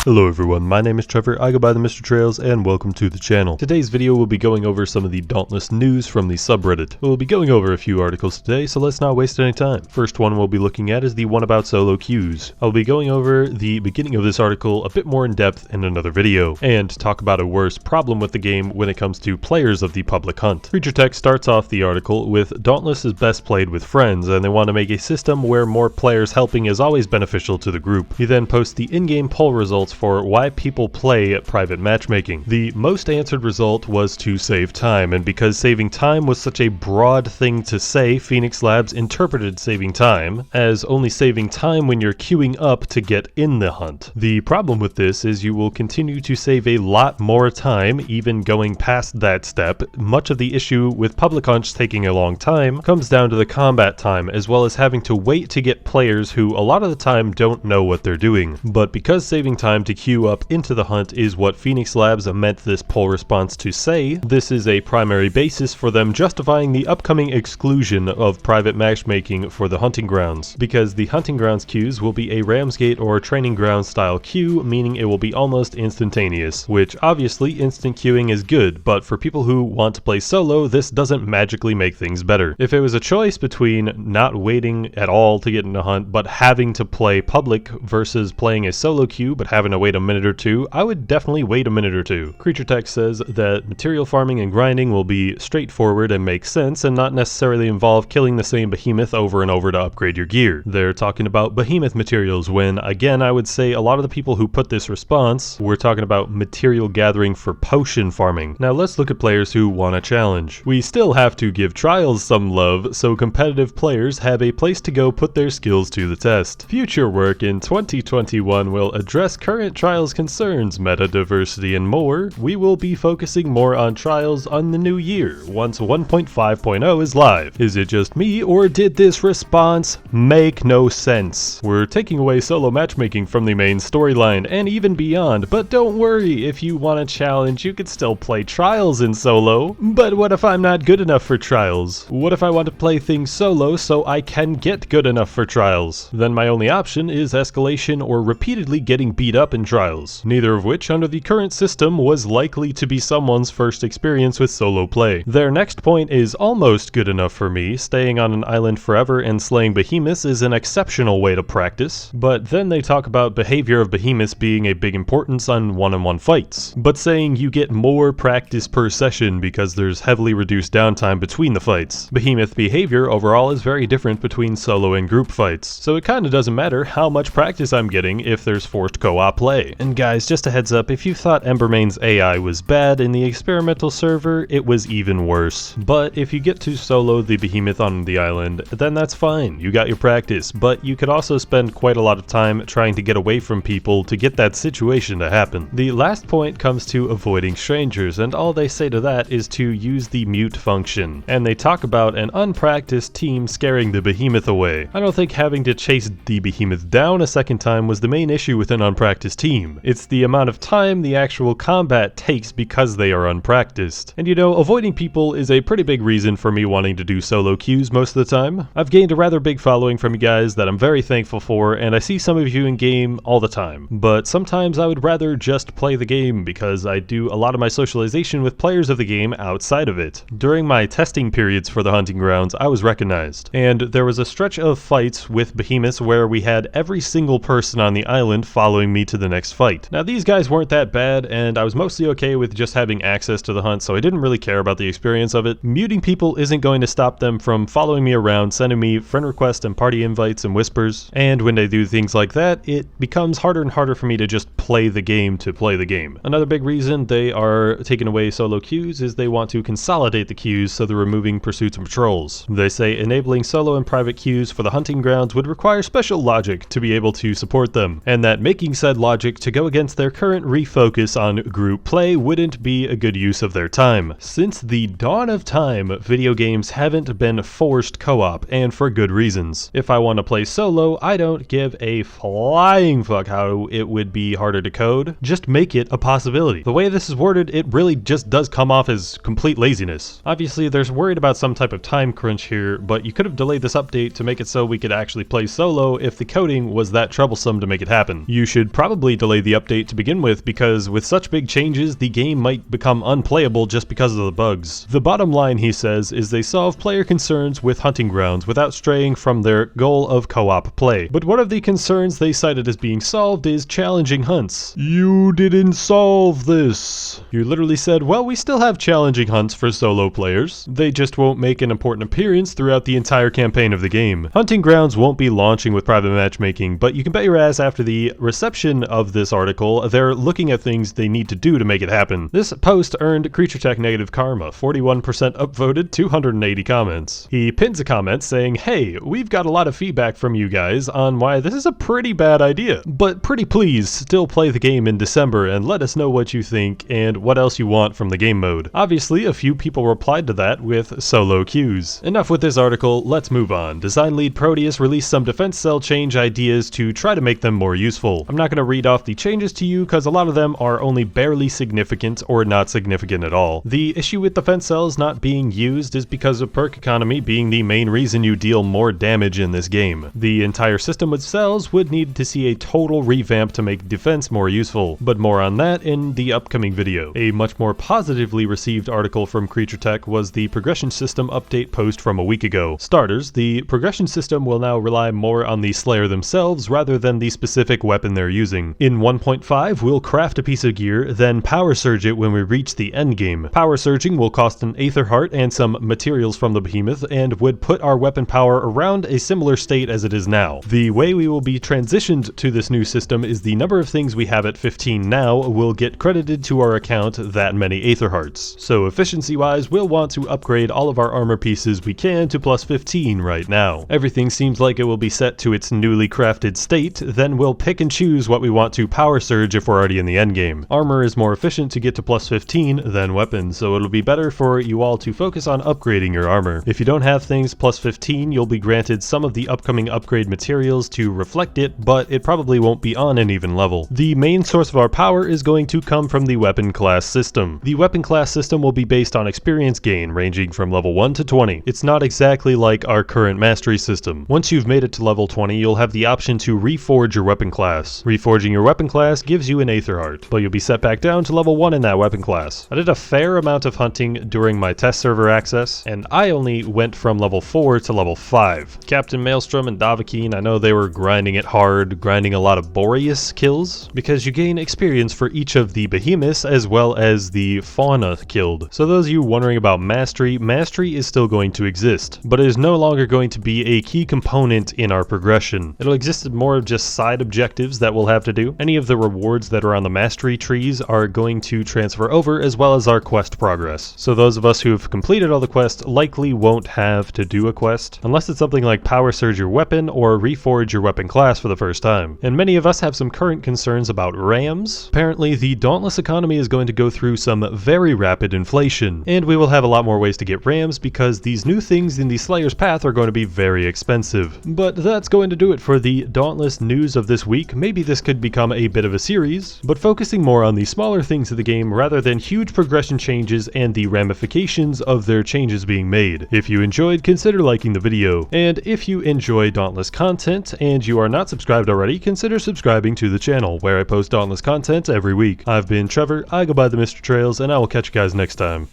Hello everyone, my name is Trevor, I go by the Mr. Trails, and welcome to the channel. Today's video will be going over some of the Dauntless news from the subreddit. We'll be going over a few articles today, so let's not waste any time. First one we'll be looking at is the one about solo queues. I'll be going over the beginning of this article a bit more in depth in another video, and talk about a worse problem with the game when it comes to players of the public hunt. Creature Tech starts off the article with Dauntless is best played with friends, and they want to make a system where more players helping is always beneficial to the group. He then posts the in-game poll results for why people play private matchmaking. The most answered result was to save time, and because saving time was such a broad thing to say, Phoenix Labs interpreted saving time as only saving time when you're queuing up to get in the hunt. The problem with this is you will continue to save a lot more time even going past that step. Much of the issue with public hunts taking a long time comes down to the combat time, as well as having to wait to get players who a lot of the time don't know what they're doing. But because saving time to queue up into the hunt is what Phoenix Labs meant this poll response to say, this is a primary basis for them justifying the upcoming exclusion of private matchmaking for the hunting grounds, because the hunting grounds queues will be a Ramsgate or training ground style queue, meaning it will be almost instantaneous, which obviously instant queuing is good, but for people who want to play solo, this doesn't magically make things better. If it was a choice between not waiting at all to get in a hunt, but having to play public versus playing a solo queue but having to wait a minute or two, I would definitely wait a minute or two. Creature Tech says that material farming and grinding will be straightforward and make sense and not necessarily involve killing the same behemoth over and over to upgrade your gear. They're talking about behemoth materials when, again, I would say a lot of the people who put this response were talking about material gathering for potion farming. Now let's look at players who want a challenge. We still have to give trials some love, so competitive players have a place to go put their skills to the test. Future work in 2021 will address current trials concerns, meta diversity, and more. We will be focusing more on trials on the new year, once 1.5.0 is live. Is it just me, or did this response make no sense? We're taking away solo matchmaking from the main storyline, and even beyond, but don't worry, if you want a challenge, you can still play trials in solo. But what if I'm not good enough for trials? What if I want to play things solo so I can get good enough for trials? Then my only option is escalation or repeatedly getting beat up in trials, neither of which under the current system was likely to be someone's first experience with solo play. Their next point is almost good enough for me. Staying on an island forever and slaying behemoths is an exceptional way to practice, but then they talk about behavior of behemoths being a big importance on one-on-one fights, but saying you get more practice per session because there's heavily reduced downtime between the fights. Behemoth behavior overall is very different between solo and group fights, so it kinda doesn't matter how much practice I'm getting if there's forced co-op play. And guys, just a heads up, if you thought Embermain's AI was bad in the experimental server, it was even worse. But if you get to solo the behemoth on the island, then that's fine, you got your practice, but you could also spend quite a lot of time trying to get away from people to get that situation to happen. The last point comes to avoiding strangers, and all they say to that is to use the mute function. And they talk about an unpracticed team scaring the behemoth away. I don't think having to chase the behemoth down a second time was the main issue with an unpracticed team. It's the amount of time the actual combat takes because they are unpracticed. And you know, avoiding people is a pretty big reason for me wanting to do solo queues most of the time. I've gained a rather big following from you guys that I'm very thankful for, and I see some of you in game all the time. But sometimes I would rather just play the game because I do a lot of my socialization with players of the game outside of it. During my testing periods for the hunting grounds, I was recognized, and there was a stretch of fights with behemoths where we had every single person on the island following me to the next fight. Now these guys weren't that bad, and I was mostly okay with just having access to the hunt, so I didn't really care about the experience of it. Muting people isn't going to stop them from following me around, sending me friend requests and party invites and whispers, and when they do things like that, it becomes harder and harder for me to just play the game to play the game. Another big reason they are taking away solo queues is they want to consolidate the queues, so they're removing pursuits and patrols. They say enabling solo and private queues for the hunting grounds would require special logic to be able to support them, and that making said logic to go against their current refocus on group play wouldn't be a good use of their time. Since the dawn of time, video games haven't been forced co-op, and for good reasons. If I want to play solo, I don't give a flying fuck how it would be harder to code. Just make it a possibility. The way this is worded, it really just does come off as complete laziness. Obviously, there's worried about some type of time crunch here, but you could have delayed this update to make it so we could actually play solo if the coding was that troublesome to make it happen. You should probably probably delay the update to begin with, because with such big changes, the game might become unplayable just because of the bugs. The bottom line, he says, is they solve player concerns with hunting grounds without straying from their goal of co-op play. But one of the concerns they cited as being solved is challenging hunts. You didn't solve this. You literally said, well, we still have challenging hunts for solo players. They just won't make an important appearance throughout the entire campaign of the game. Hunting grounds won't be launching with private matchmaking, but you can bet your ass after the reception of this article, they're looking at things they need to do to make it happen. This post earned CreatureTech negative karma, 41% upvoted, 280 comments. He pins a comment saying, hey, we've got a lot of feedback from you guys on why this is a pretty bad idea, but pretty please still play the game in December and let us know what you think and what else you want from the game mode. Obviously, a few people replied to that with solo queues. Enough with this article, let's move on. Design lead Proteus released some defense cell change ideas to try to make them more useful. I'm not going to read off the changes to you because a lot of them are only barely significant or not significant at all. The issue with defense cells not being used is because of perk economy being the main reason you deal more damage in this game. The entire system with cells would need to see a total revamp to make defense more useful, but more on that in the upcoming video. A much more positively received article from CreatureTech was the progression system update post from a week ago. Starters, the progression system will now rely more on the Slayer themselves rather than the specific weapon they're using. In 1.5, we'll craft a piece of gear, then power surge it when we reach the end game. Power surging will cost an Aether Heart and some materials from the behemoth, and would put our weapon power around a similar state as it is now. The way we will be transitioned to this new system is the number of things we have at 15 now will get credited to our account that many Aether Hearts. So efficiency wise, we'll want to upgrade all of our armor pieces we can to plus 15 right now. Everything seems like it will be set to its newly crafted state, then we'll pick and choose what we want to power surge if we're already in the endgame. Armor is more efficient to get to plus 15 than weapons, so it'll be better for you all to focus on upgrading your armor. If you don't have things plus 15, you'll be granted some of the upcoming upgrade materials to reflect it, but it probably won't be on an even level. The main source of our power is going to come from the weapon class system. The weapon class system will be based on experience gain, ranging from level 1 to 20. It's not exactly like our current mastery system. Once you've made it to level 20, you'll have the option to reforge your weapon class. Reforging your weapon class gives you an Aether Heart, but you'll be set back down to level 1 in that weapon class. I did a fair amount of hunting during my test server access, and I only went from level 4 to level 5. Captain Maelstrom and Dovahkiin, I know they were grinding it hard, grinding a lot of Boreas kills, because you gain experience for each of the behemoths as well as the fauna killed. So those of you wondering about mastery, mastery is still going to exist, but it is no longer going to be a key component in our progression. It'll exist as more of just side objectives that we'll have to do. Any of the rewards that are on the mastery trees are going to transfer over, as well as our quest progress. So those of us who have completed all the quests likely won't have to do a quest, unless it's something like power surge your weapon or reforge your weapon class for the first time. And many of us have some current concerns about rams. Apparently the Dauntless economy is going to go through some very rapid inflation, and we will have a lot more ways to get rams because these new things in the Slayer's Path are going to be very expensive. But that's going to do it for the Dauntless news of this week. Maybe this could become a bit of a series, but focusing more on the smaller things of the game rather than huge progression changes and the ramifications of their changes being made. If you enjoyed, consider liking the video, and if you enjoy Dauntless content and you are not subscribed already, consider subscribing to the channel where I post Dauntless content every week. I've been Trevor, I go by the Mr. Trails, and I will catch you guys next time.